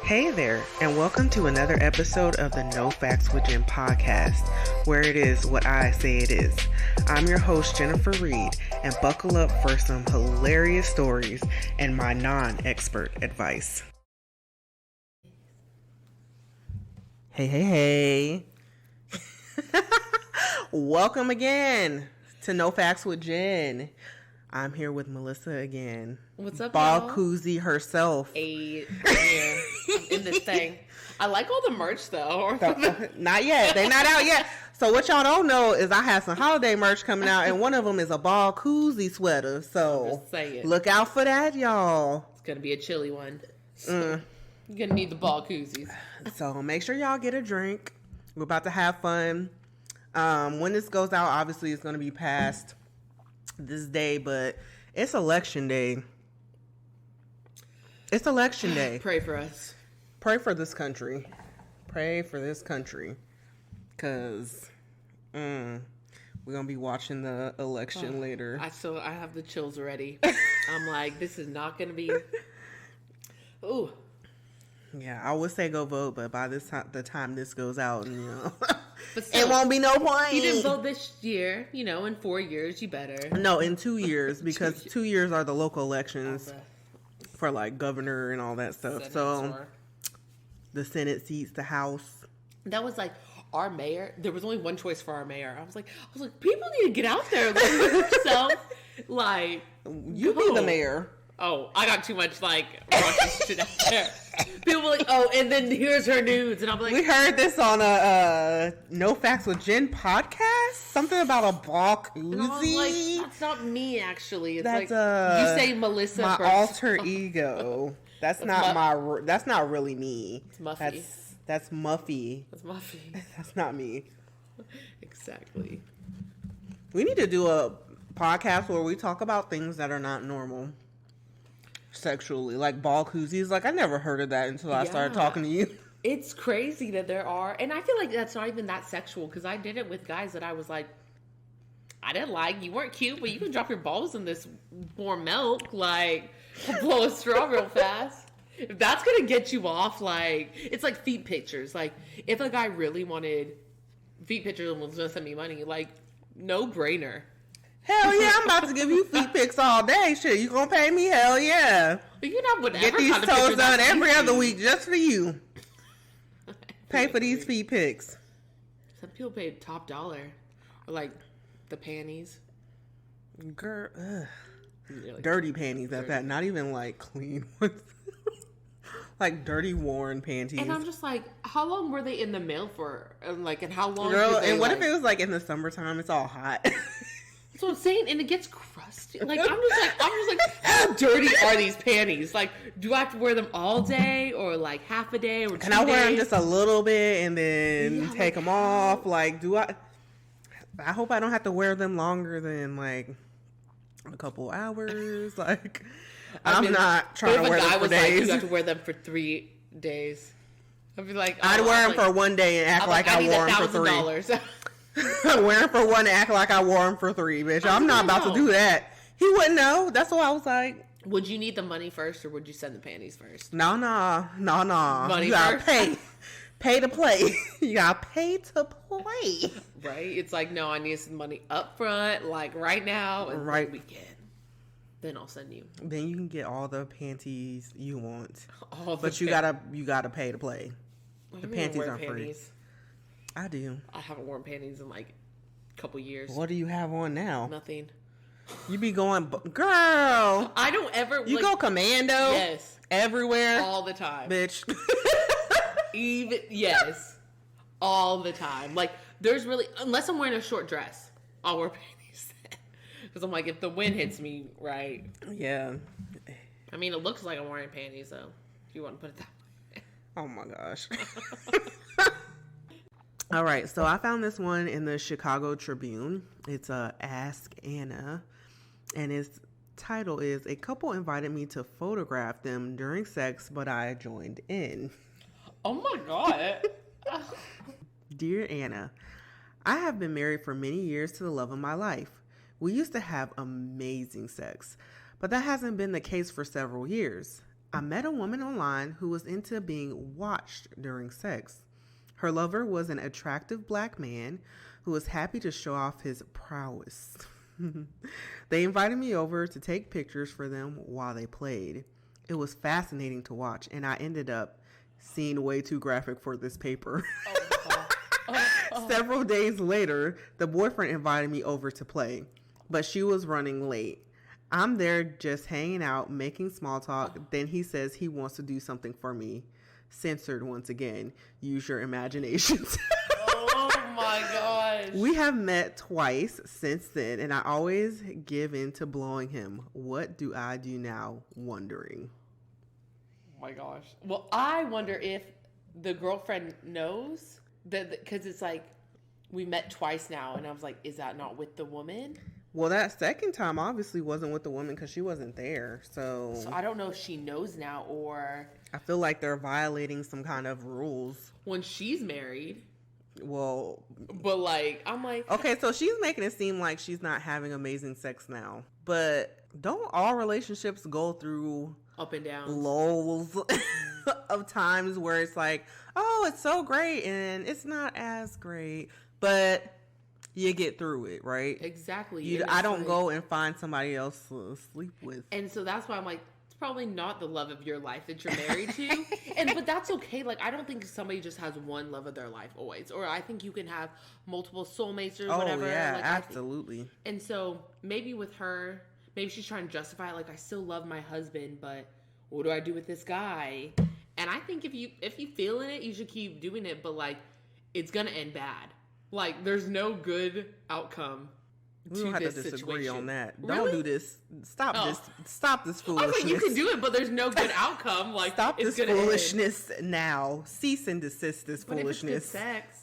Hey there, and welcome to another episode of the No Facts with Jen podcast, where it is what I say it is. I'm your host, Jennifer Reed, and buckle up for some hilarious stories and my non-expert advice. Hey. Welcome again to No Facts with Jen. I'm here with Melissa again. What's up, Ballcuzzi herself. I'm in this thing. I like all the merch, though. Not yet. They're not out yet. So what y'all don't know is I have some holiday merch coming out, and one of them is a Ballcuzzi sweater. So look out for that, y'all. It's going to be a chilly one. So you're going to need the Ballcuzzis. So make sure y'all get a drink. We're about to have fun. When this goes out, obviously it's going to be past this day, but it's election day. It's election day. Pray for us. Pray for this country. Pray for this country. Because we're going to be watching the election later. I have the chills already. I'm like, this is not going to be... Ooh. Yeah, I would say go vote, but by this time, the time this goes out, but still, it won't be no point. You didn't vote this year, in 4 years, you better. No, in 2 years, because 2 years are the local elections for like governor and all that stuff. The Senate seats, the House. That was like our mayor. There was only one choice for our mayor. I was like, people need to get out there and look for yourself. Like, you be the mayor. Oh, I got too much raunchy shit out there. People were like, oh, and then here's her nudes, and I'm like, we heard this on a No Facts with Jen podcast. Something about a Ballcuzzi. Like, that's not me, actually. It's that's you say Melissa. My first. alter ego. That's not That's not really me. It's Muffy. That's Muffy. That's Muffy. That's not me. Exactly. We need to do a podcast where we talk about things that are not normal. Sexually, like Ballcuzzis. Like, I never heard of that until I started talking to you. It's crazy that there are, and I feel like that's not even that sexual, because I did it with guys that I was like, I didn't like. You weren't cute, but you can drop your balls in this warm milk, like, blow a straw real fast. If that's gonna get you off, like, it's like feet pictures. Like, if a guy really wanted feet pictures and was gonna send me money, like, no brainer. Hell yeah, I'm about to give you feet pics all day. Shit, you gonna pay me? Hell yeah. You know, whatever. Get these toes done every other week just for you. Pay for these feet pics. Some people pay top dollar. Or like the panties. Girl, dirty panties at that. Not even like clean ones. Like dirty worn panties. And I'm just like, how long were they in the mail for? And how long? Girl, and what if it was like in the summertime? It's all hot. That's what I'm saying, and it gets crusty. Like, I'm just like, how dirty are these panties? Like, do I have to wear them all day, or like half a day, or 2 days? Can I wear them just a little bit and then take them off? Like, do I hope I don't have to wear them longer than like a couple hours. Like, I'm not trying to wear them for days. Like, you have to wear them for 3 days. I'd be like, I'd wear them for one day and act like I wore them for $3. Wear them for one and act like I wore them for 3, bitch. I'm not about to do that. He wouldn't know. That's why I was like, would you need the money first, or would you send the panties first? No. Money you gotta first? pay to play. You gotta pay to play. Right? It's like, no, I need some money up front, like right now, and right weekend. Then I'll send you. Then you can get all the panties you want. But you gotta pay to play. The panties aren't free. I do. I haven't worn panties in like a couple years. What do you have on now? Nothing. You be going, girl. I don't ever. You go commando. Yes. Everywhere. All the time. Bitch. Yes. All the time. Like, there's really, unless I'm wearing a short dress, I'll wear panties. Because I'm like, if the wind hits me, right? Yeah. I mean, it looks like I'm wearing panties, though. If you want to put it that way. Oh my gosh. All right, so I found this one in the Chicago Tribune. It's Ask Anna, and its title is, "A couple invited me to photograph them during sex, but I joined in." Oh my God. Dear Anna, I have been married for many years to the love of my life. We used to have amazing sex, but that hasn't been the case for several years. I met a woman online who was into being watched during sex. Her lover was an attractive black man who was happy to show off his prowess. They invited me over to take pictures for them while they played. It was fascinating to watch, and I ended up seeing way too graphic for this paper. Several days later, the boyfriend invited me over to play, but she was running late. I'm there just hanging out, making small talk. Then he says he wants to do something for me. Censored once again. Use your imaginations. Oh my gosh. We have met twice since then, and I always give in to blowing him. What do I do now? Wondering. Oh my gosh. Well, I wonder if the girlfriend knows that, because it's like, we met twice now, and I was like, is that not with the woman? Well, that second time obviously wasn't with the woman because she wasn't there. So I don't know if she knows now, or I feel like they're violating some kind of rules. When she's married. Well, but like, I'm like, okay, so she's making it seem like she's not having amazing sex now. But don't all relationships go through up and down lulls of times where it's like, oh, it's so great and it's not as great, but you get through it, right? Exactly. I don't go and find somebody else to sleep with. And so that's why I'm like, it's probably not the love of your life that you're married to. But that's okay. Like, I don't think somebody just has one love of their life always. Or I think you can have multiple soulmates or whatever. Oh, yeah, like, absolutely. And so maybe with her, maybe she's trying to justify it. Like, I still love my husband, but what do I do with this guy? And I think if you feel in it, you should keep doing it. But like, it's going to end bad. Like, there's no good outcome we don't have to disagree on that. Really? Don't do this. Stop this. Stop this foolishness. I was like, you can do it, but there's no good outcome. Like, stop this foolishness now. Cease and desist this foolishness. If it's good sex,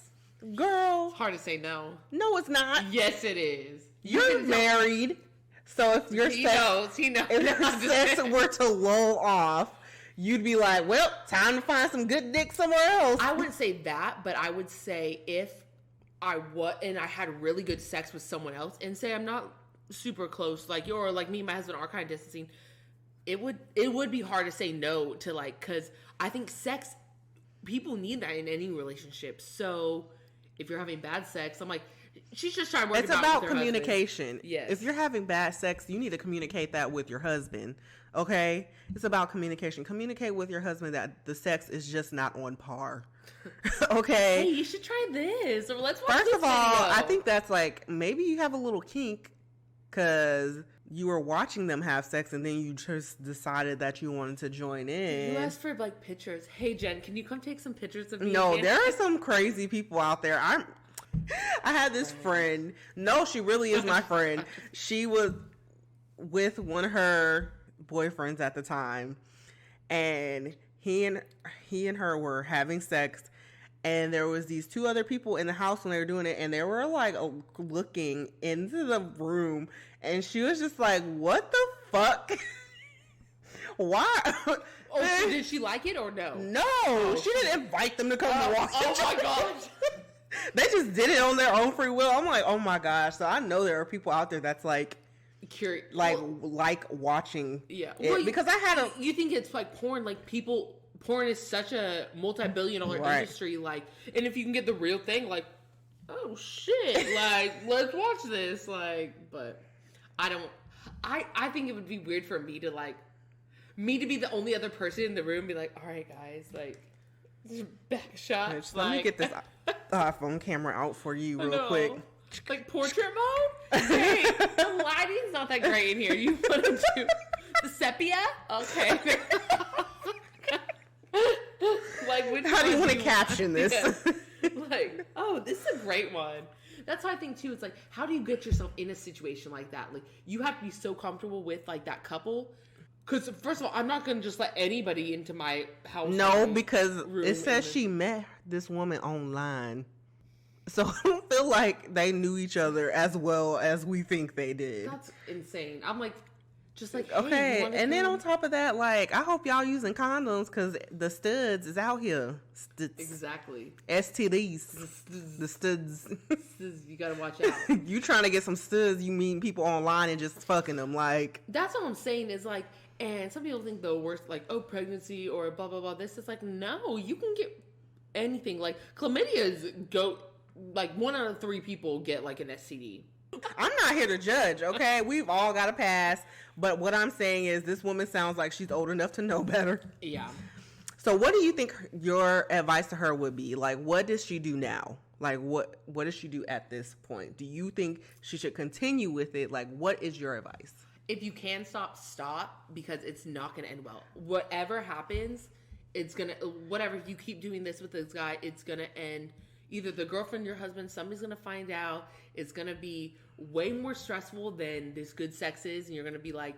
girl, it's hard to say no. No, it's not. Yes, it is. You're married, so if your he knows. If sex were to lull off, you'd be like, well, time to find some good dick somewhere else. I wouldn't say that, but I would say if I had really good sex with someone else, and say I'm not super close, like you're like me and my husband are kind of distancing, it would be hard to say no to, like, because I think sex, people need that in any relationship. So if you're having bad sex, I'm like, she's just trying to work. It's about communication. Husband. Yes. If you're having bad sex, you need to communicate that with your husband. Okay? It's about communication. Communicate with your husband that the sex is just not on par. Okay? Hey, you should try this. Or let's watch First this of all, video. I think that's like, maybe you have a little kink because you were watching them have sex and then you just decided that you wanted to join in. You asked for like pictures. Hey, Jen, can you come take some pictures of me? No, again? there are some crazy people out there. I had this friend. No, she really is my friend. She was with one of her boyfriends at the time, and he and her were having sex, and there was these two other people in the house when they were doing it, and they were like looking into the room, and she was just like, what the fuck? Why? Oh, so did she like it or no? No, she didn't invite them to come watch. Oh my gosh. They just did it on their own free will. I'm like, oh my gosh. So I know there are people out there that's like, curious, like watching. Yeah. It. Well, because I had you think it's like porn, like porn is such a multi-billion-dollar industry, like, and if you can get the real thing, like, oh shit, like, let's watch this, like, but I think it would be weird for me to be the only other person in the room, be like, all right guys, like, back shot. Let me get this phone camera out for you real quick. Like portrait mode? Hey, the lighting's not that great in here. You put it to the sepia? Okay. Like, which how do you want to caption this? Yeah. Like, oh, this is a great one. That's why I think too, it's like, how do you get yourself in a situation like that? Like, you have to be so comfortable with like that couple. Because first of all, I'm not going to just let anybody into my house. No, because it says she met this woman online. So I don't feel like they knew each other as well as we think they did. That's insane. I'm like, Just like, hey, okay, and then on top of that, like, I hope y'all using condoms because the studs is out here. Exactly. STDs. The studs. You gotta watch out. You trying to get some studs, you mean people online and just fucking them, like. That's what I'm saying is like, and some people think the worst, like, oh, pregnancy or blah, blah, blah. This is like, no, you can get anything. Like, chlamydia like, 1 out of 3 people get, like, an STD. I'm not here to judge, okay? We've all got a pass. But what I'm saying is this woman sounds like she's old enough to know better. Yeah. So what do you think your advice to her would be? Like, what does she do now? Like, what does she do at this point? Do you think she should continue with it? Like, what is your advice? If you can stop, because it's not going to end well. Whatever happens, whatever, you keep doing this with this guy, it's going to end. Either the girlfriend, your husband, somebody's going to find out. It's going to be way more stressful than this good sex is. And you're going to be like,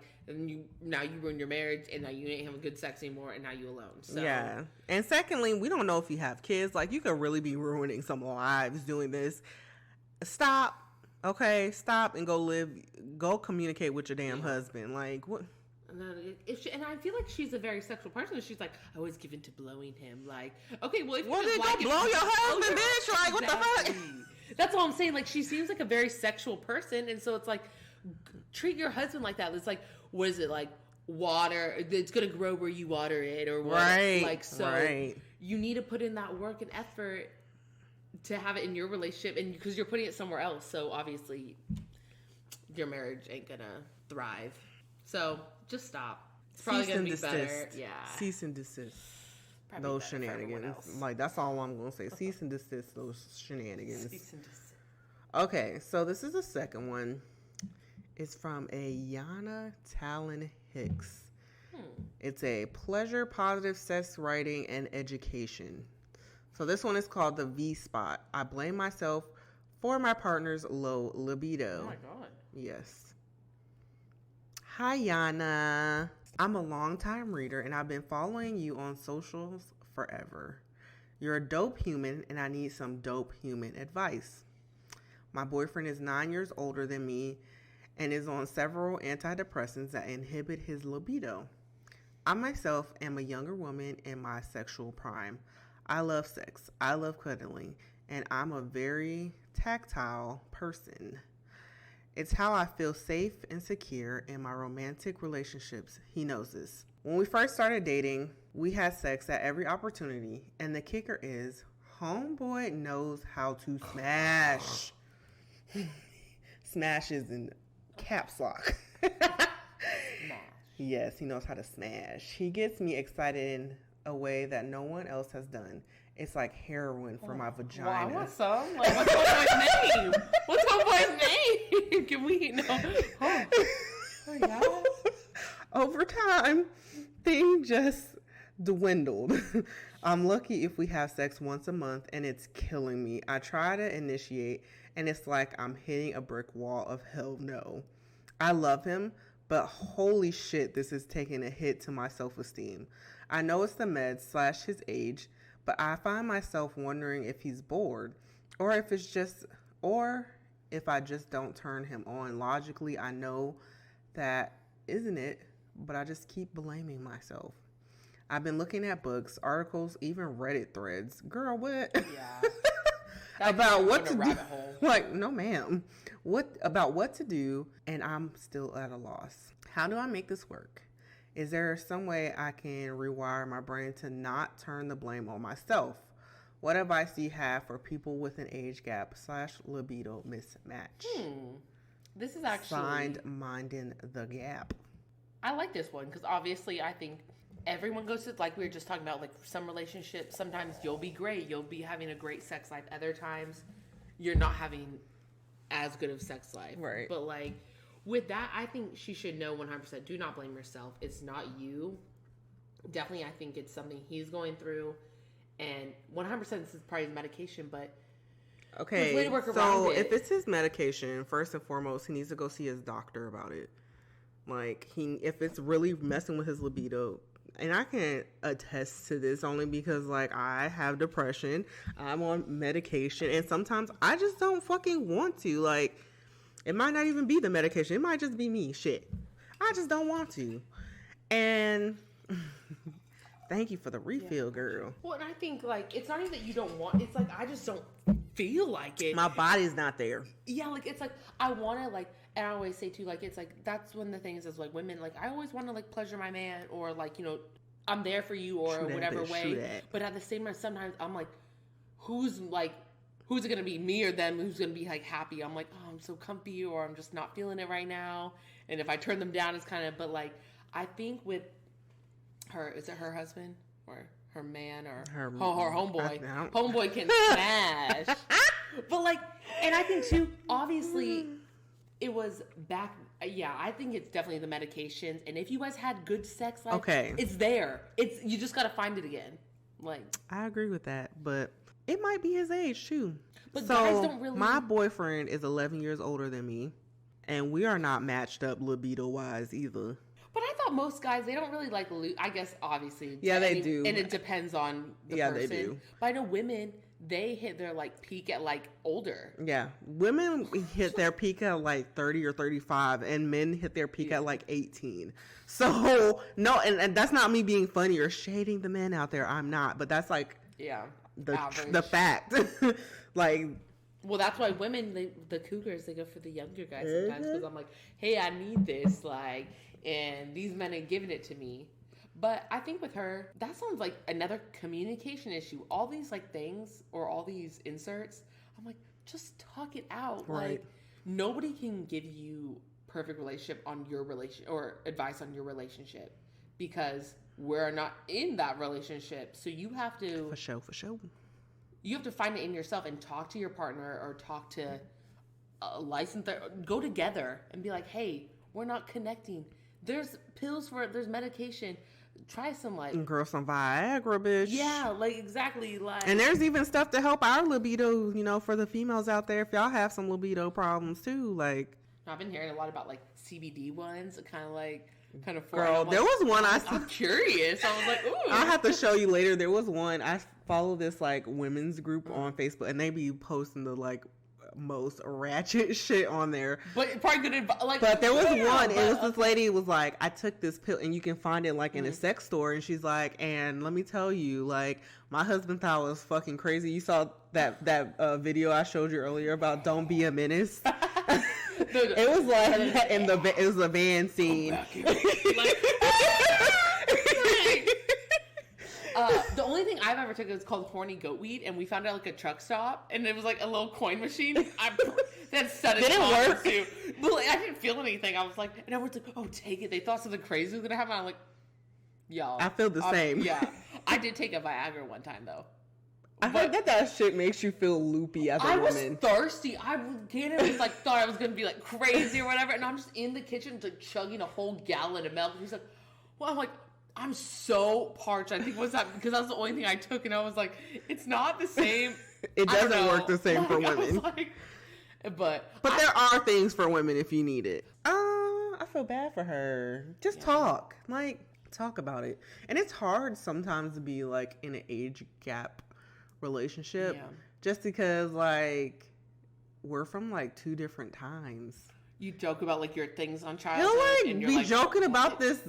now you ruined your marriage and now you ain't having good sex anymore and now you alone. So. Yeah. And secondly, we don't know if you have kids. Like, you could really be ruining some lives doing this. Stop. Okay? Stop and go communicate with your damn husband. Like, what? And I feel like she's a very sexual person. She's like, I was given to blowing him. Like, okay, well, if well, then like go blow your husband, bitch. Like, what the fuck? That's all I'm saying. Like, she seems like a very sexual person, and so it's like, treat your husband like that. It's like, what is it like? Water. It's gonna grow where you water it, or what? Right. Like, so you need to put in that work and effort to have it in your relationship, and because you're putting it somewhere else. So obviously, your marriage ain't gonna thrive. So just stop. It's probably going to be better. Yeah. Cease and desist. Probably those shenanigans. Like, that's all I'm going to say. Cease and desist those shenanigans. Cease and desist. Okay, so this is the second one. It's from a Yana Talon Hicks. It's a pleasure, positive sex writing, and education. So this one is called the V Spot. I blame myself for my partner's low libido. Oh my God. Yes. Hi, Yana. I'm a longtime reader, and I've been following you on socials forever. You're a dope human, and I need some dope human advice. My boyfriend is 9 years older than me and is on several antidepressants that inhibit his libido. I myself am a younger woman in my sexual prime. I love sex. I love cuddling, and I'm a very tactile person. It's how I feel safe and secure in my romantic relationships. He knows this. When we first started dating, we had sex at every opportunity, and the kicker is, homeboy knows how to smash. Smash is in caps lock. Smash. Yes, he knows how to smash. He gets me excited in a way that no one else has done. It's like heroin for my vagina. Well, I want some. Like, what's homeboy's name? What's homeboy's name? Can we know? Oh yeah. Over time, thing just dwindled. I'm lucky if we have sex once a month, and it's killing me. I try to initiate, and it's like I'm hitting a brick wall of hell no. I love him, but holy shit, this is taking a hit to my self-esteem. I know it's the meds / his age, but I find myself wondering if he's bored, or if I just don't turn him on. Logically, I know that isn't it, but I just keep blaming myself. I've been looking at books, articles, even Reddit threads. Girl, what? Yeah. About what to do. Like, no ma'am. About what to do, and I'm still at a loss. How do I make this work? Is there some way I can rewire my brain to not turn the blame on myself? What advice do you have for people with an age gap / libido mismatch? This is actually... Signed, Minding the Gap. I like this one because obviously I think everyone goes to, like we were just talking about, like some relationships, sometimes you'll be great. You'll be having a great sex life. Other times you're not having as good of sex life. Right. But like with that, I think she should know 100%. Do not blame yourself. It's not you. Definitely, I think it's something he's going through. And 100% this is probably his medication, but okay, way to work around it. If it's his medication, first and foremost, he needs to go see his doctor about it. Like, if it's really messing with his libido, and I can attest to this only because, like, I have depression, I'm on medication, and sometimes I just don't fucking want to. Like, it might not even be the medication. It might just be me. Shit. I just don't want to. And thank you for the refill, girl. Well, and I think, like, it's not even that you don't want, it's like, I just don't feel like it. My body's not there. Yeah, like, it's like, I want to, like, and I always say, too, like, it's like, that's one of the things is, like, women, like, I always want to, like, pleasure my man, or, like, you know, I'm there for you, or whatever way. But at the same time, sometimes I'm like, who's it going to be, me or them? Who's going to be, like, happy? I'm like, oh, I'm so comfy, or I'm just not feeling it right now. And if I turn them down, it's kind of, but, like, I think with her, is it her husband or her man or her homeboy? Homeboy can smash. But, like, and I think, too, obviously, it was back. Yeah, I think it's definitely the medications. And if you guys had good sex life, it's there. You just got to find it again. Like, I agree with that, but it might be his age, too. But guys don't really. My boyfriend is 11 years older than me, and we are not matched up libido-wise either. But I thought most guys, they don't really like, I guess, obviously. Yeah, they do. And it depends on the person. Yeah, they do. But I know women, they hit their, like, peak at, like, older. Yeah. Women hit their peak at, like, 30 or 35, and men hit their peak at, like, 18. So, no, and that's not me being funny or shading the men out there. I'm not. But that's, like, the fact. Like... Well, that's why women, the cougars, they go for the younger guys sometimes. Because I'm like, hey, I need this, like... And these men are giving it to me. But I think with her, that sounds like another communication issue. All these, like, things or all these inserts, I'm like, just talk it out. Right. Like, nobody can give you perfect relationship on your or advice on your relationship, because we're not in that relationship. So you have to... For sure. You have to find it in yourself and talk to your partner or talk to a licensed... Go together and be like, hey, we're not connecting. There's pills for it. There's medication. Try some, like... And girl, some Viagra, bitch. Yeah, like, exactly. Like, and there's even stuff to help our libido, you know, for the females out there. If y'all have some libido problems, too, like... I've been hearing a lot about, like, CBD ones. Kind of... Girl, there was one I'm curious. I was like, ooh. I'll have to show you later. There was one. I follow this, like, women's group on Facebook, and they be posting the, like... most ratchet shit on there, but probably good advice. Like, but there was one. It was this lady was like, I took this pill, and you can find it like in a sex store. And she's like, and let me tell you, like, my husband thought it was fucking crazy. You saw that video I showed you earlier about don't be a menace. It was like in it was a van scene. The only thing I've ever taken is called horny goat weed, and we found it at, like, a truck stop, and it was like a little coin machine. That sudden did it work? Too. But, like, I didn't feel anything. I was like, and everyone's like, "Oh, take it." They thought something crazy was gonna happen. I'm like, y'all. I feel the same. Yeah, I did take a Viagra one time though. I heard that shit makes you feel loopy as a woman. I was thirsty. Tanner was like, thought I was gonna be like crazy or whatever, and I'm just in the kitchen like chugging a whole gallon of milk. And he's like, well, I'm like, I'm so parched. I think was that because that was the only thing I took, and I was like, it's not the same. It doesn't work the same for women. But there are things for women if you need it. I feel bad for her. Just talk. Like, talk about it. And it's hard sometimes to be, like, in an age gap relationship. Yeah. Just because, like, we're from, like, two different times. You joke about, like, your things on CHILE. He'll, like, be joking about this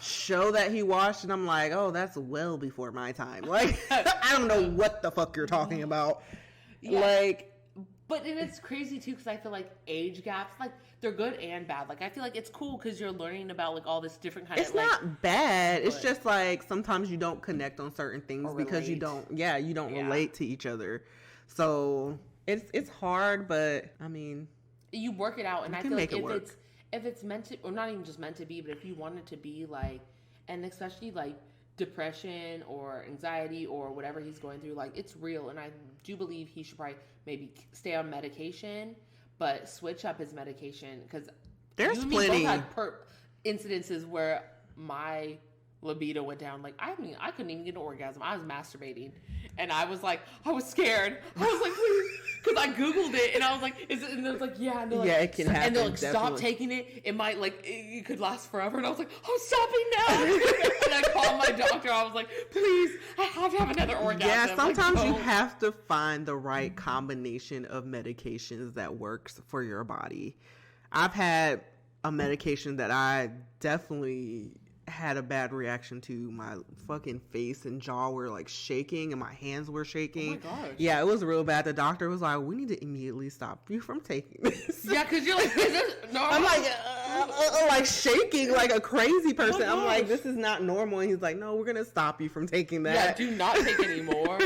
show that he watched, and I'm like, oh, that's well before my time. Like, I don't know what the fuck you're talking about. Yeah. Like... But and it's crazy, too, because I feel like age gaps, like, they're good and bad. Like, I feel like it's cool because you're learning about, like, all this different kind of, It's not bad. It's just, like, sometimes you don't connect on certain things because you don't relate to each other. So, it's hard, but, I mean... You work it out, and I feel like if it's meant to, or not even just meant to be, but if you want it to be, like, and especially, like, depression or anxiety or whatever he's going through, like, it's real, and I do believe he should probably maybe stay on medication, but switch up his medication, because there's plenty both had incidences where my libido went down. Like, I mean, I couldn't even get an orgasm. I was masturbating, and I was like, I was scared. I was like, please, because I Googled it, and I was like, is it? And they're like, yeah, and like, it can happen. And they're like, stop taking it. It might, like, it could last forever. And I was like, I'm stopping now. And I called my doctor. I was like, please, I have to have another orgasm. Yeah, sometimes you have to find the right combination of medications that works for your body. I've had a medication that I definitely had a bad reaction to. My fucking face and jaw were like shaking and my hands were shaking. Oh my gosh. Yeah, it was real bad. The doctor was like, we need to immediately stop you from taking this. Yeah, because you're like, is this normal? I'm like shaking like a crazy person. I'm like, this is not normal. And he's like, no, we're going to stop you from taking that. Yeah, do not take any more.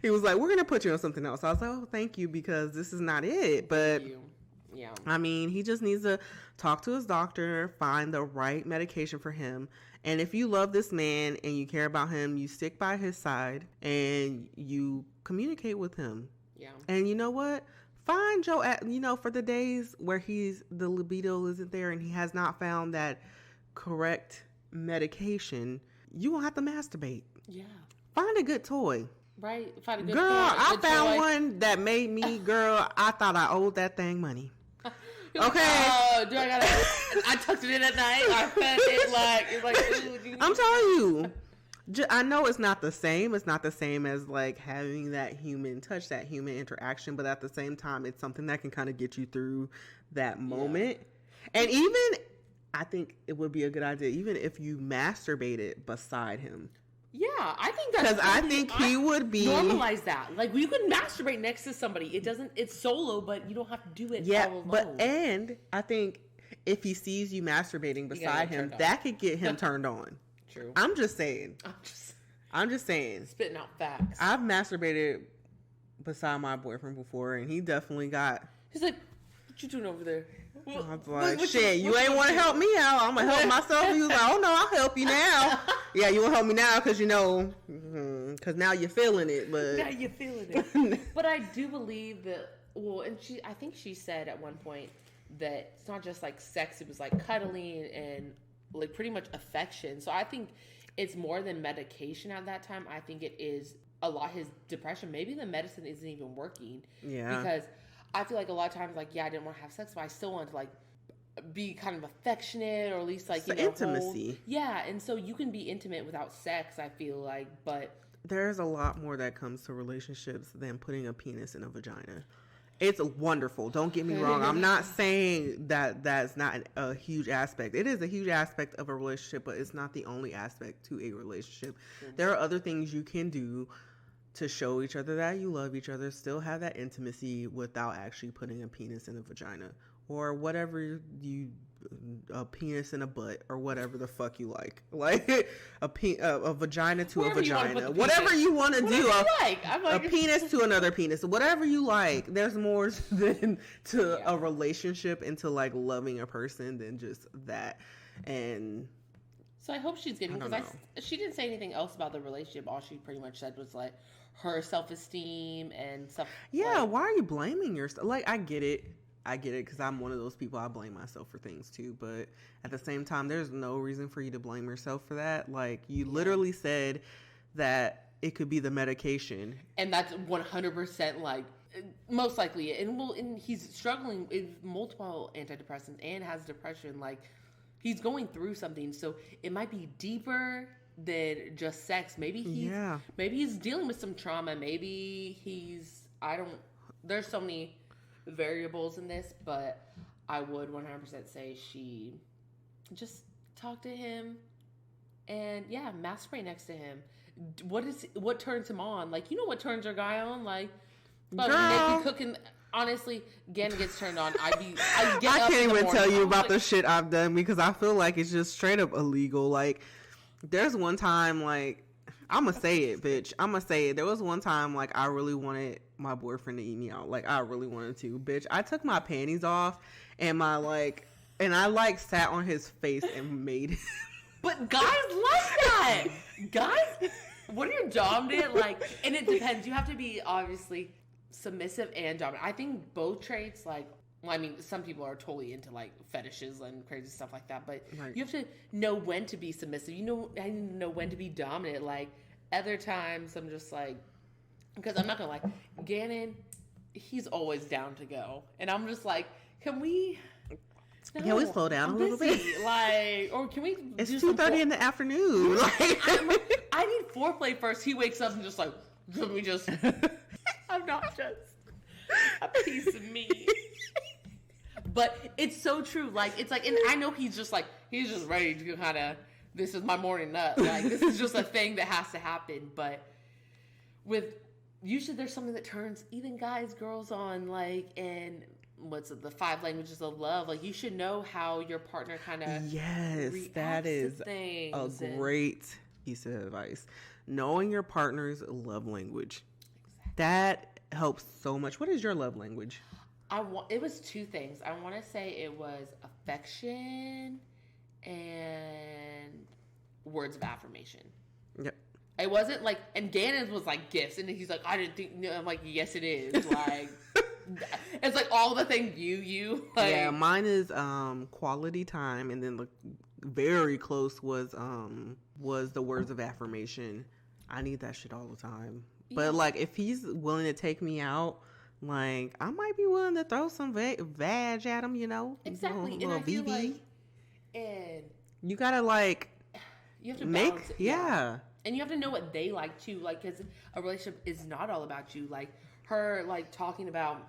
He was like, we're going to put you on something else. I was like, oh, thank you, because this is not it. But yeah, I mean, he just needs to talk to his doctor, find the right medication for him. And if you love this man and you care about him, you stick by his side and you communicate with him. Yeah. And you know what? Find Joe for the days where the libido isn't there and he has not found that correct medication, you won't have to masturbate. Yeah. Find a good toy. Right? Find a good girl, toy. I found one that made me, I thought I owed that thing money. Okay. Oh, do I gotta? I tucked it in at night. I fed it it's like. Ooh, I'm telling you, I know it's not the same. It's not the same as like having that human touch, that human interaction. But at the same time, it's something that can kind of get you through that moment. Yeah. And even, I think it would be a good idea, even if you masturbated beside him. Yeah, I think that's because I think he would be normalize that. Like you can masturbate next to somebody. It's solo, but you don't have to do it all alone. And I think if he sees you masturbating beside him, that could get him turned on. True. I'm just saying. Spitting out facts. I've masturbated beside my boyfriend before, and he definitely got. He's like, "What you doing over there?" I was like, shit, you ain't want to help me out. I'm going to help myself. He was like, oh, no, I'll help you now. Yeah, you want to help me now because, because now you're feeling it. But now you're feeling it. But I do believe that, and I think she said at one point that it's not just like sex. It was like cuddling and like pretty much affection. So I think it's more than medication at that time. I think it is a lot his depression. Maybe the medicine isn't even working. Yeah. Because I feel like a lot of times, like, I didn't want to have sex, but I still wanted to, like, be kind of affectionate or at least, like, intimacy. And so you can be intimate without sex, I feel like, but... There's a lot more that comes to relationships than putting a penis in a vagina. It's wonderful. Don't get me wrong. I'm not saying that that's not a huge aspect. It is a huge aspect of a relationship, but it's not the only aspect to a relationship. Mm-hmm. There are other things you can do to show each other that you love each other, still have that intimacy without actually putting a penis in a vagina or whatever a penis in a butt or whatever the fuck you like a vagina to whatever a vagina, whatever you want to do, a penis to another penis, whatever you like. There's more than to a relationship and to like loving a person than just that. And so I hope she's getting, because she didn't say anything else about the relationship. All she pretty much said was like her self-esteem and stuff. Yeah, why are you blaming yourself? Like, I get it because I'm one of those people. I blame myself for things too, but at the same time, there's no reason for you to blame yourself for that. Like, you literally said that it could be the medication, and that's 100% like most likely. And he's struggling with multiple antidepressants and has depression. Like, he's going through something, so it might be deeper than just sex. Maybe he's dealing with some trauma. Maybe there's so many variables in this, but I would 100% say she just talk to him and masturbate next to him. What turns him on? Like, what turns your guy on? Like, naked cooking. Honestly, Gannon gets turned on. I can't even tell you about the shit I've done because I feel like it's just straight up illegal. Like, there's one time, like, I'm gonna say it, bitch. I'm gonna say it. There was one time, like, I really wanted my boyfriend to eat me out. Like, I really wanted to, bitch. I took my panties off and I sat on his face and made it. But guys like that. Guys, what are your dominant? Like, and it depends. You have to be obviously submissive and dominant. I think both traits, like, I mean, some people are totally into like fetishes and crazy stuff like that, but you have to know when to be submissive. I know when to be dominant. Like, other times I'm just like, because I'm not gonna like Gannon, he's always down to go, and I'm just like, can we slow down a little bit? Like, or can we? It's 2:30 in the afternoon. I need foreplay first. He wakes up and just like, let me just. I'm not just a piece of meat. But it's so true. Like, it's like, and I know he's just ready to kind of, this is my morning nut. Like, this is just a thing that has to happen. But usually there's something that turns even guys, girls on, like, and what's it, the 5 languages of love. Like, you should know how your partner kind of yes, that is a great piece of advice. Knowing your partner's love language. Exactly. That helps so much. What is your love language? It was 2 things. I want to say it was affection and words of affirmation. Yep. It wasn't like, and Gannon's was like gifts, and he's like, I didn't think. No, I'm like, yes, it is. Like, it's like all the things you. Like, yeah, mine is quality time, and then the very close was the words of affirmation. I need that shit all the time. Yeah. But like, if he's willing to take me out, like, I might be willing to throw some vag at him, you know? Exactly. And I feel like, and you gotta like, you have to balance it. Yeah. And you have to know what they like too. Like, because a relationship is not all about you. Like, her, like, talking about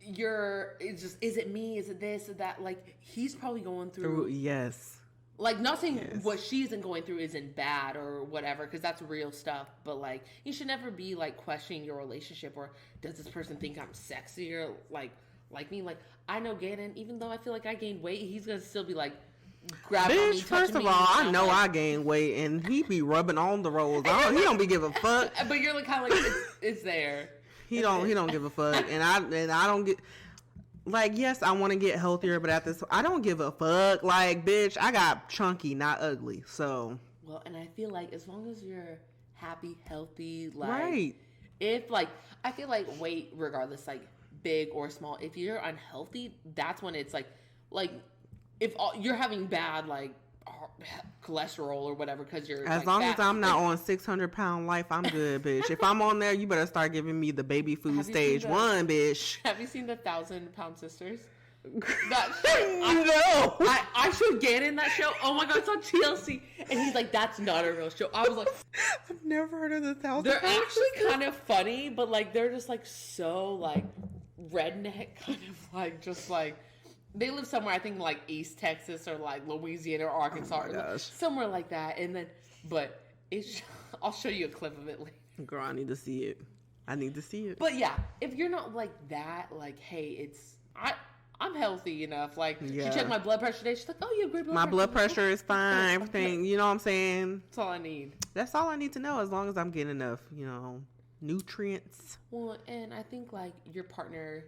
is it me? Is it this or that? Like, he's probably going through. Yes. Like, not saying what she isn't going through isn't bad or whatever, because that's real stuff. But, like, you should never be, like, questioning your relationship, or does this person think I'm sexier, like me? Like, I know Gannon, even though I feel like I gained weight, he's going to still be, like, grabbing me, first of all, I know I gained weight, and he be rubbing on the rolls. He don't be give a fuck. But you're, like, kind of like, it's there. He don't give a fuck. And I don't get... Like, yes, I want to get healthier, but I don't give a fuck. Like, bitch, I got chunky, not ugly. So. Well, and I feel like as long as you're happy, healthy, like. Right. If, like, I feel like weight, regardless, like, big or small, if you're unhealthy, that's when it's like, if you're having bad, like, cholesterol or whatever, because you're as long as I'm not on 600-pound life, I'm good, bitch. If I'm on there, you better start giving me the baby food stage 1, bitch. Have you seen the 1,000-Pound Sisters? That show, I showed Gannon that show. Oh my god, it's on TLC, and he's like, "That's not a real show." I was like, "I've never heard of the 1,000." They're actually kind of funny, but like they're just like so like redneck, kind of like just like. They live somewhere, I think, like East Texas or like Louisiana or Arkansas, or somewhere like that. And then, but I'll show you a clip of it later. Girl, I need to see it. But yeah, if you're not like that, like, hey, I'm healthy enough. Like, she checked my blood pressure today. She's like, oh, you have great blood pressure. My blood pressure is fine. Everything, you know what I'm saying? That's all I need. That's all I need to know, as long as I'm getting enough, you know, nutrients. Well, and I think like your partner.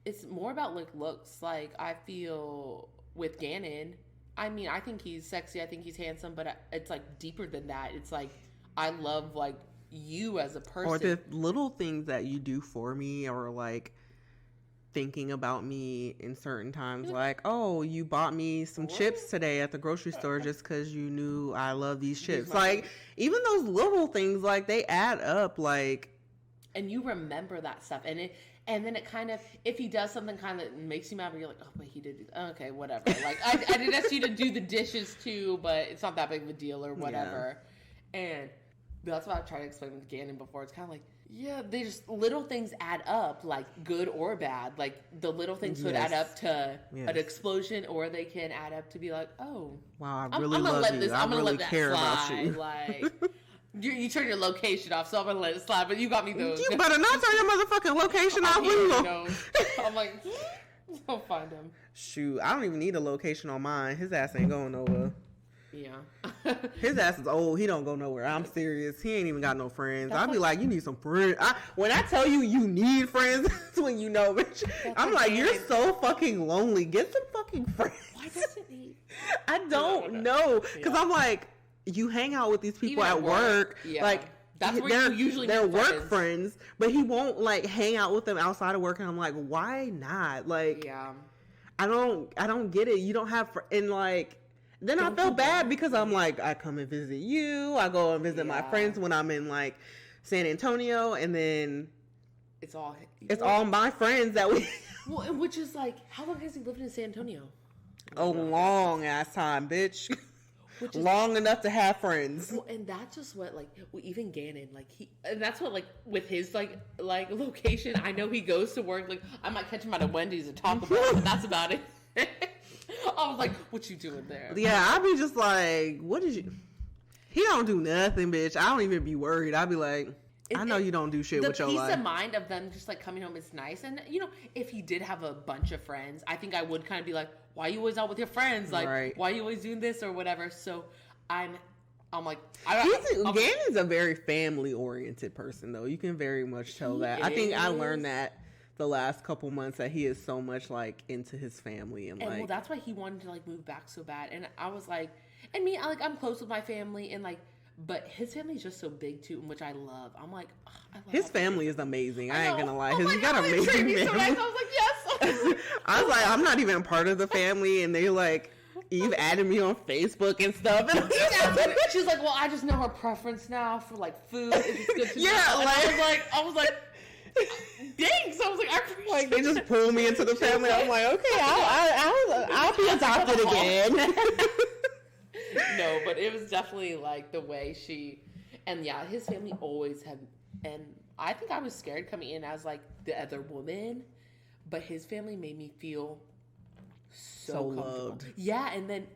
It's more about like looks. Like, I feel with Gannon, I mean, I think he's sexy, I think he's handsome, but it's like deeper than that. It's like, I love like you as a person. Or the little things that you do for me, or like thinking about me in certain times. Like, oh, you bought me some chips today at the grocery store just because you knew I love these chips. Like, even those little things, like, they add up. Like, and you remember that stuff, and then it kind of, if he does something kind of makes you mad, but you're like, oh, but he did do that. Okay, whatever. Like, I did ask you to do the dishes too, but it's not that big of a deal or whatever. Yeah. And that's what I've tried to explain with Gannon before. It's kind of like, yeah, they just, little things add up, like good or bad. Like, the little things could add up to an explosion, or they can add up to be like, oh, wow, I really love you. I'm gonna really care about you. Like, you turn your location off, so I'm gonna let it slide. But you got me those. You better not turn your motherfucking location off. I'm like, I'll find him. Shoot, I don't even need a location on mine. His ass ain't going nowhere. Yeah. His ass is old. He don't go nowhere. I'm serious. He ain't even got no friends. I'll be like, you need some friends. When I tell you need friends, that's when you know, bitch. I'm like, you're so fucking lonely. Get some fucking friends. Why doesn't he? I don't know. Because I'm like, you hang out with these people at work. Yeah. Like, that's where you usually they're work friends, but he won't like hang out with them outside of work. And I'm like, why not? Like, yeah. I don't get it. You don't have, and like, then I feel bad because I'm like, I come and visit you. I go and visit my friends when I'm in like San Antonio, and then it's all my friends that we. Well, which is like, how long has he lived in San Antonio? A long ass time, bitch. long enough to have friends. Well, and that's just what, like, well, even Gannon, like, and that's what, like, with his, like location, I know he goes to work, like, I might catch him at a Wendy's and talk about it, but that's about it. I was like, what you doing there? Yeah, I'd be just like, what did you... He don't do nothing, bitch. I don't even be worried. I'd be like, I know you don't do shit with your life. The peace of mind of them just, like, coming home is nice. And, you know, if he did have a bunch of friends, I think I would kind of be like, why are you always out with your friends? Like, why are you always doing this or whatever? So I'm like... Gannon's a very family-oriented person, though. You can very much tell that. I think I learned that the last couple months, that he is so much, like, into his family. And like, well, that's why he wanted to, like, move back so bad. And I was like... And me, I'm close with my family, and, like... But his family is just so big, too, which I love. I'm like, oh, I love his family is amazing. I ain't gonna lie. He got amazing family. So nice. I was like, yes. I was like, I'm not even part of the family, and they, like... Eve added me on Facebook and stuff. And she's like, well, I just know her preference now for, like, food. It's good to know. I was like, thanks. I was like, I appreciate like they just pulled me into the family. I'm like, okay, I'll be adopted again. No, but it was definitely like the way she, and yeah, his family always had, and I think I was scared coming in as like the other woman, but his family made me feel so loved. Yeah, and then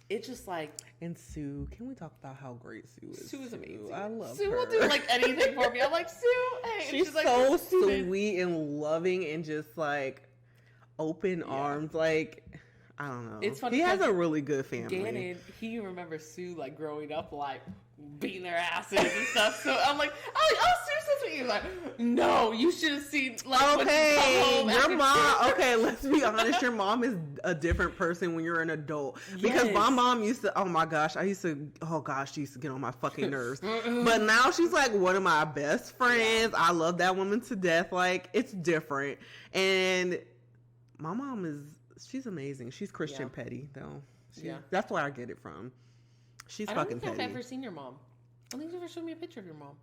it just like. And Sue, can we talk about how great Sue is? Sue is amazing. I love Sue her. will do like anything for me. I'm like, Sue, hey. She's like, so sweet and loving and just like open arms. Like, I don't know. It's funny. He has a really good family. Gannon, he remembers Sue like growing up, like beating their asses and stuff. So I'm like, oh, Sue says what you're like. No, you should have seen. Like, okay, your mom. Okay, let's be honest. Your mom is a different person when you're an adult. Because my mom used to. Oh my gosh, she used to get on my fucking nerves. But now she's like one of my best friends. I love that woman to death. Like, it's different. And my mom she's amazing. She's Christian petty though. That's where I get it from. She's fucking petty. I don't think I've ever seen your mom. I don't think you've ever shown me a picture of your mom.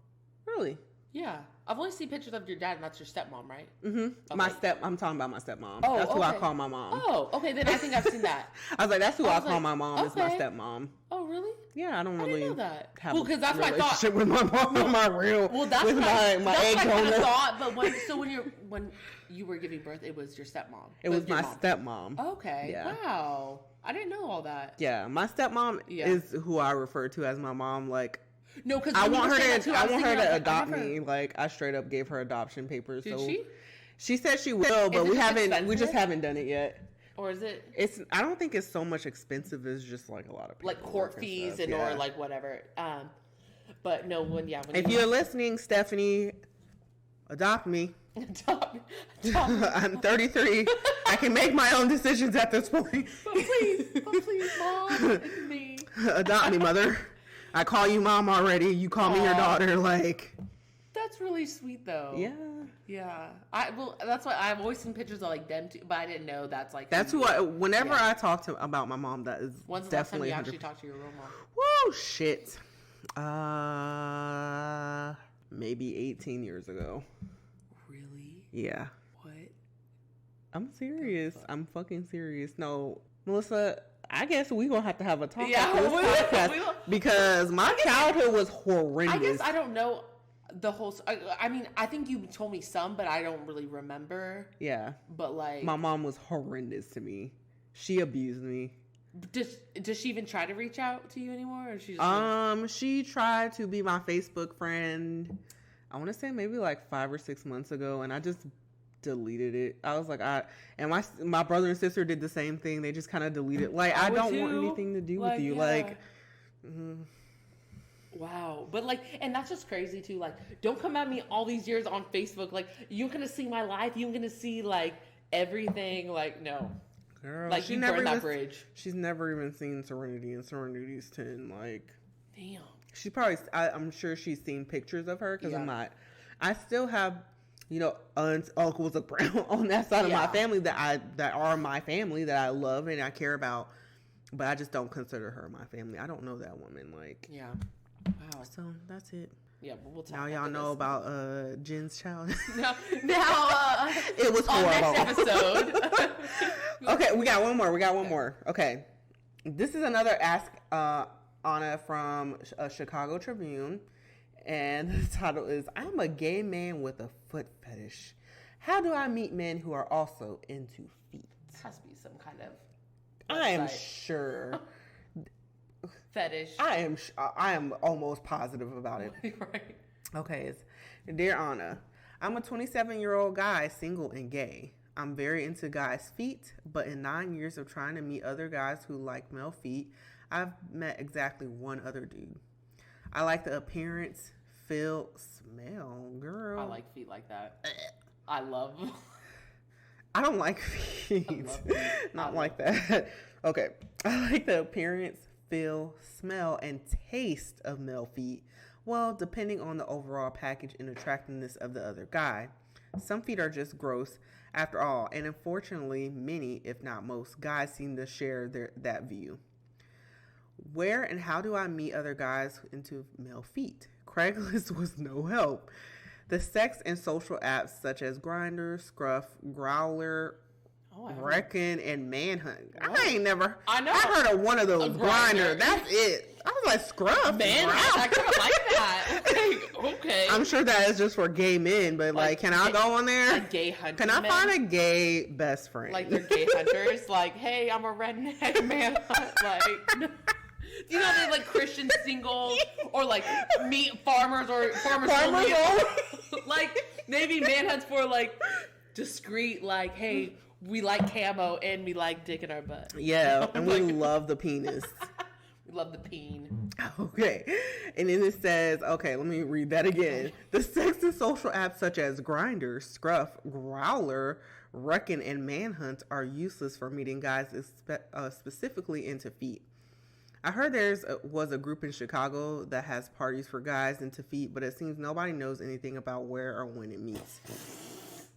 Really? Yeah. I've only seen pictures of your dad, and that's your stepmom, right? Mm-hmm. Okay. I'm talking about my stepmom. Oh, that's who I call my mom. Oh, okay. Then I think I've seen that. I was like, that's who I call my mom. Is my stepmom. Oh, really? Yeah, I don't really know that. have because that's what I thought. With my mom, my real. Well, that's with what my egg I kind of donor. thought. But when you were giving birth, it was your stepmom. It was my stepmom. Okay. Yeah. Wow. I didn't know all that. Yeah, my stepmom is who I refer to as my mom. Like, no, because I want her to adopt me. Like, I straight up gave her adoption papers. Did she? She said she will, but we just haven't done it yet. Or is it? I don't think it's so much expensive as just like a lot of like court fees or like whatever. But no, if you're listening, Stephanie, adopt me. Adopt me. I'm 33. I can make my own decisions at this point. But please, Mom, it's me. Adopt me, mother. I call you mom already. You call me your daughter. Like, that's really sweet, though. Yeah. That's why I've always seen pictures of like them too, but I didn't know that's like. That's who I. Whenever I talk about my mom, that is When's the definitely. last time you actually talked to your real mom? Woo, shit. Maybe 18 years ago. Really? Yeah. What? I'm serious. I'm fucking serious. No, Melissa, I guess we gonna have to have a talk after this podcast because my childhood was horrendous. I guess I don't know the whole. I mean, I think you told me some, but I don't really remember. Yeah. But like, my mom was horrendous to me. She abused me. Does she even try to reach out to you anymore, or she just she tried to be my Facebook friend. I want to say maybe like 5 or 6 months ago, and I just deleted it. I was like, and my brother and sister did the same thing. They just kind of deleted. Like, I don't want anything to do with you. Yeah. Like, wow. But like, and that's just crazy too. Like, don't come at me all these years on Facebook. Like, you're gonna see my life. You're gonna see like everything. Like, no. Girl, like you burned that bridge. She's never even seen Serenity and Serenity's 10. Like, damn. She probably. I'm sure she's seen pictures of her because I'm not. I still have, aunts, uncles on that side of my family that are my family that I love and I care about, but I just don't consider her my family. I don't know that woman. Like, yeah. Wow. So that's it. Yeah, but we'll talk. Now y'all know about Jen's child. Now it was horrible. Next episode. Okay, we got one more. Okay, this is another ask Anna from Chicago Tribune. And the title is, I'm a gay man with a foot fetish. How do I meet men who are also into feet? It has to be some kind of I am sure. Fetish. I am almost positive about it. Right. Okay, it's, Dear Anna, I'm a 27-year-old guy, single and gay. I'm very into guys' feet, but in 9 years of trying to meet other guys who like male feet, I've met exactly one other dude. I like the appearance, feel, smell, girl. I like feet like that. I love. I don't like feet. I love feet. Not like that. Okay. I like the appearance, feel, smell, and taste of male feet. Well, depending on the overall package and attractiveness of the other guy. Some feet are just gross after all, and unfortunately, many, if not most, guys seem to share that view. Where and how do I meet other guys into male feet? Craigslist was no help. The sex and social apps such as Grindr, Scruff, Growler, Reckon, and Manhunt. I heard of one of those. Grindr. That's it. I was like, Scruff? Manhunt? I kind of like that. Like, okay. I'm sure that is just for gay men, but like can I go on there? Like gay hunter. Can I find a gay best friend? Like they're gay hunters. Like, hey, I'm a redneck manhunt. Like, no. You know they like Christian single or like meat farmers or farmers only. Like maybe manhunts for like discreet. Like, hey, we like camo and we like dick in our butt. Yeah, and we love the penis. We love the peen. Okay, and then it says, okay, let me read that again. The sex and social apps such as Grindr, Scruff, Growler, Reckon, and Manhunt are useless for meeting guys specifically into feet. I heard was a group in Chicago that has parties for guys into feet, but it seems nobody knows anything about where or when it meets.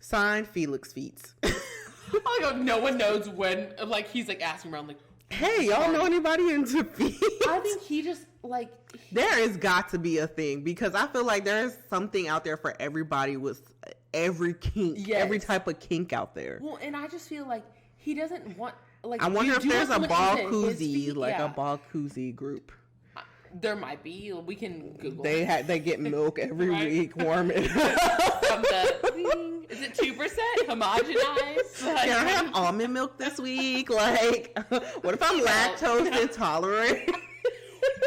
Signed, Felix Feets. Oh, like, no one knows when. Like he's like asking around, like, hey, y'all know anybody into feet? I think he just like there has got to be a thing because I feel like there's something out there for everybody with every kink, every type of kink out there. Well, and I just feel like he doesn't want. Like, I wonder if there's a Ballcuzzi, a Ballcuzzi group. There might be. We can Google. They get milk every week, warm it. From the is it 2% homogenized? Like, can I have almond milk this week? Like, what if I'm lactose intolerant?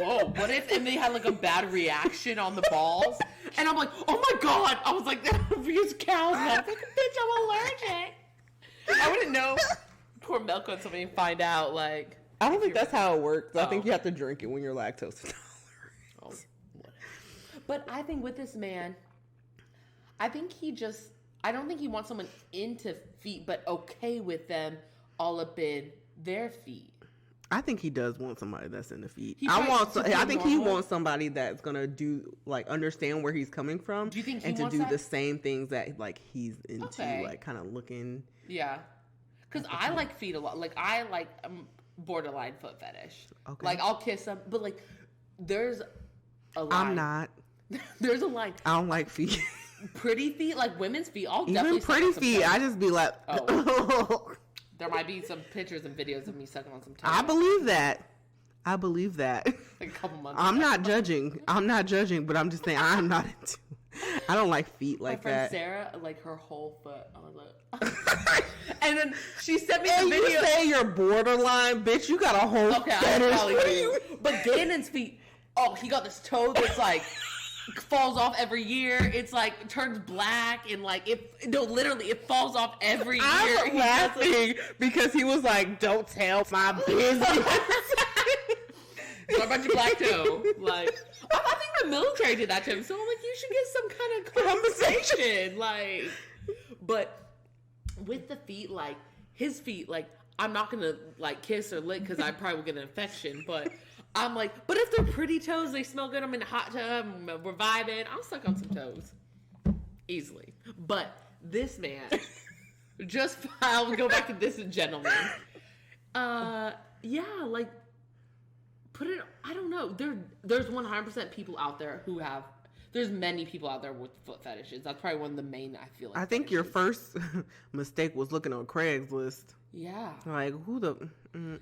Whoa! What if and they had like a bad reaction on the balls? And I'm like, oh my god! I was like, use cow's milk. Like, bitch, I'm allergic. I wouldn't know. Pour milk on somebody and find out, like... I don't think that's how it works. I think you have to drink it when you're lactose intolerant. Oh, whatever. But I think with this man, I don't think he wants someone into feet, but okay with them all up in their feet. I think he does want somebody that's in the feet. I think he wants somebody that's gonna do like understand where he's coming from. Do you think and to do the same things that like he's into, like kind of looking. Yeah. Because I like feet a lot. Like, I like borderline foot fetish. Okay. Like, I'll kiss them. But, like, there's a line. I'm not. There's a line. I don't like feet. Pretty feet, like women's feet. I'll even definitely pretty feet, I just be like... Oh. There might be some pictures and videos of me sucking on some toes. I believe that. Like a couple months I'm not judging, but I'm just saying I'm not into... I don't like feet like My friend that. Sarah, like her whole foot. I was like, and then she sent me the video. You say you're borderline, bitch. You got a whole fetish. I probably do. But Gannon's feet. Oh, he got this toe that's like falls off every year. It's like turns black and like literally it falls off every year. I'm laughing because he was like, "Don't tell my business." So a bunch of black toe, like. I think the military did that to him, so I'm like, you should get some kind of compensation, like. But with the feet, like his feet, like I'm not gonna like kiss or lick because I probably will get an infection. But I'm like, but if they're pretty toes, they smell good. I'm in the hot tub, we're vibing. I'll suck on some toes easily. But this man, I'll go back to this gentleman. Yeah, like. I don't know. There's 100% people out there who have. There's many people out there with foot fetishes. That's probably one of the main. I feel like. I think your first mistake was looking on Craigslist. Yeah. Like, who the...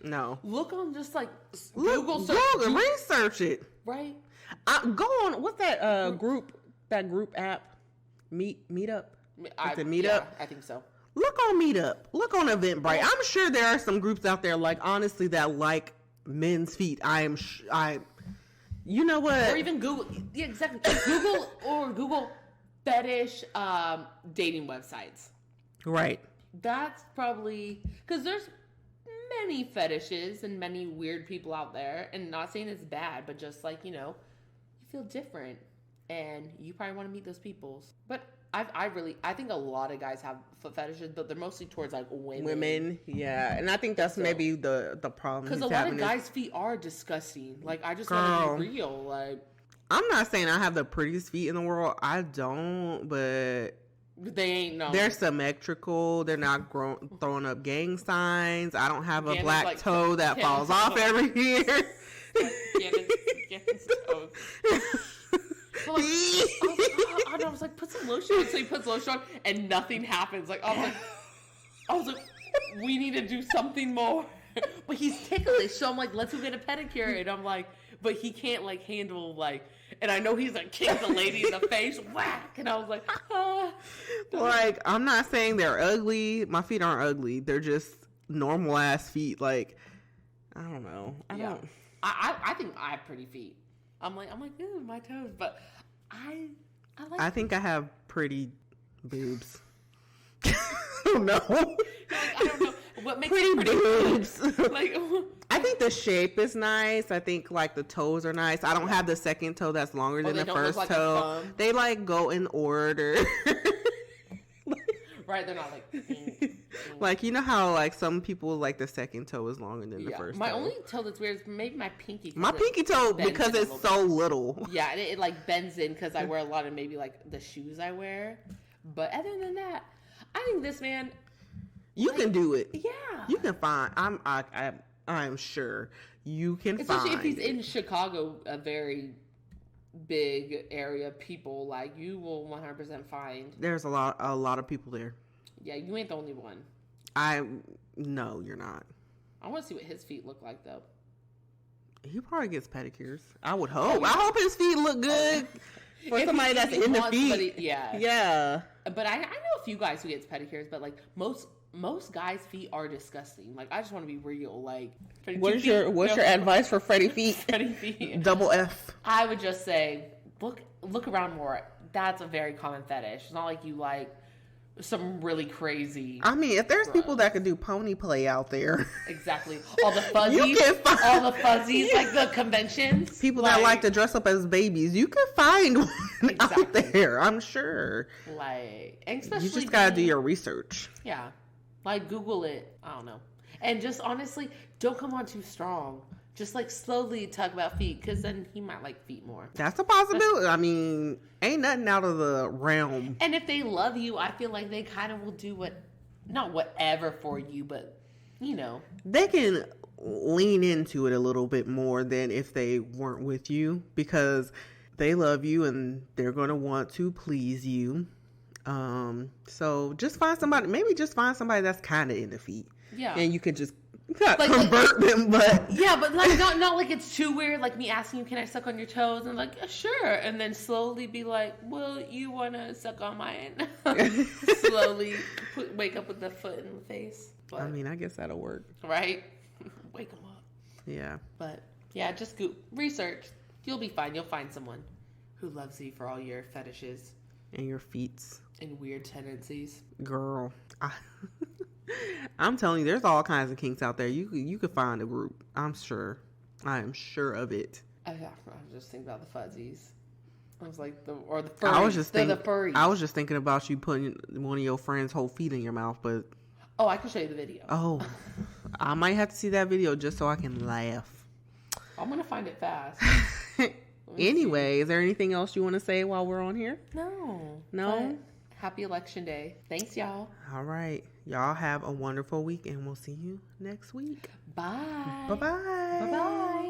no. Look on just like Google search. Google, research it. Right. Go on. What's that group app? Meetup? Is it Meetup? Yeah, I think so. Look on Meetup. Look on Eventbrite. I'm sure there are some groups out there, like, honestly, that like men's feet. You know what? Or even Google. Yeah, exactly. Google fetish dating websites. Right. That's probably because there's many fetishes and many weird people out there, and not saying it's bad, but just like, you feel different, and you probably want to meet those people. But I think a lot of guys have foot fetishes, but they're mostly towards like women. Yeah, and I think that's maybe the problem. Because a lot of guys' feet are disgusting. Like, I just want to be real. Like, I'm not saying I have the prettiest feet in the world. I don't, but they ain't no. They're symmetrical. They're not throwing up gang signs. I don't have a black toe that falls off every year. Gan's toes. I was like, put some lotion on. So he puts lotion on, and nothing happens. Like, I was like, we need to do something more. But he's ticklish, so I'm like, let's go get a pedicure. And I'm like, but he can't like handle like. And I know he's like kicked the lady in the face, whack. And I was like, Like, I'm not saying they're ugly. My feet aren't ugly. They're just normal ass feet. Like, I don't know. I think I have pretty feet. I'm like, ooh, my toes. But I like. I think I have pretty boobs. I don't know. I don't know what makes pretty boobs. Like, I think the shape is nice. I think like the toes are nice. I don't have the second toe that's longer than the first toe. They like go in order. Right, they're not like like, you know how like some people like the second toe is longer than the first toe. My only toe that's weird is maybe my pinky. My pinky toe, because it's so little. Yeah, and it like bends in because I wear a lot of maybe like the shoes I wear. But other than that, I think this man, you can do it. Yeah, you can find. I'm sure you can especially find. Especially if he's in Chicago, a very big area, people like you will 100% find. There's a lot of people there. Yeah, you ain't the only one. No, you're not. I want to see what his feet look like though. He probably gets pedicures. I would hope. I hope his feet look good for somebody that's in the feet. Yeah. But I know a few guys who gets pedicures, but like most guys' feet are disgusting. Like, I just want to be real. Like, what's your advice for Freddie feet? Freddie feet. Double F. I would just say look around more. That's a very common fetish. It's not like you like some really crazy. I mean, if there's people that can do pony play out there, exactly. All the fuzzies, like the conventions. People that like to dress up as babies, you can find one out there. I'm sure. Like, and especially you just gotta do your research. Yeah. Like, Google it. I don't know. And just honestly, don't come on too strong. Just like slowly talk about feet, because then he might like feet more. That's a possibility. I mean, ain't nothing out of the realm. And if they love you, I feel like they kind of will do not whatever for you, but they can lean into it a little bit more than if they weren't with you, because they love you and they're going to want to please you. So just find somebody that's kind of in the feet. Yeah. And you can just convert them, but yeah, but like not like it's too weird, like me asking you, can I suck on your toes? And like, sure. And then slowly be like, well, you want to suck on mine? Slowly wake up with the foot in the face. But, I mean, I guess that'll work. Right? Wake them up. Yeah. But yeah, just research. You'll be fine. You'll find someone who loves you for all your fetishes. And your feets. And weird tendencies. Girl. I'm telling you, there's all kinds of kinks out there. You could find a group. I'm sure. I am sure of it. I was just thinking about the fuzzies. I was like, the furries. The furries. I was just thinking about you putting one of your friends' whole feet in your mouth, but... Oh, I can show you the video. Oh. I might have to see that video just so I can laugh. I'm going to find it fast. Anyway, is there anything else you want to say while we're on here? No? Happy Election Day. Thanks, y'all. All right. Y'all have a wonderful week, and we'll see you next week. Bye. Bye-bye. Bye-bye.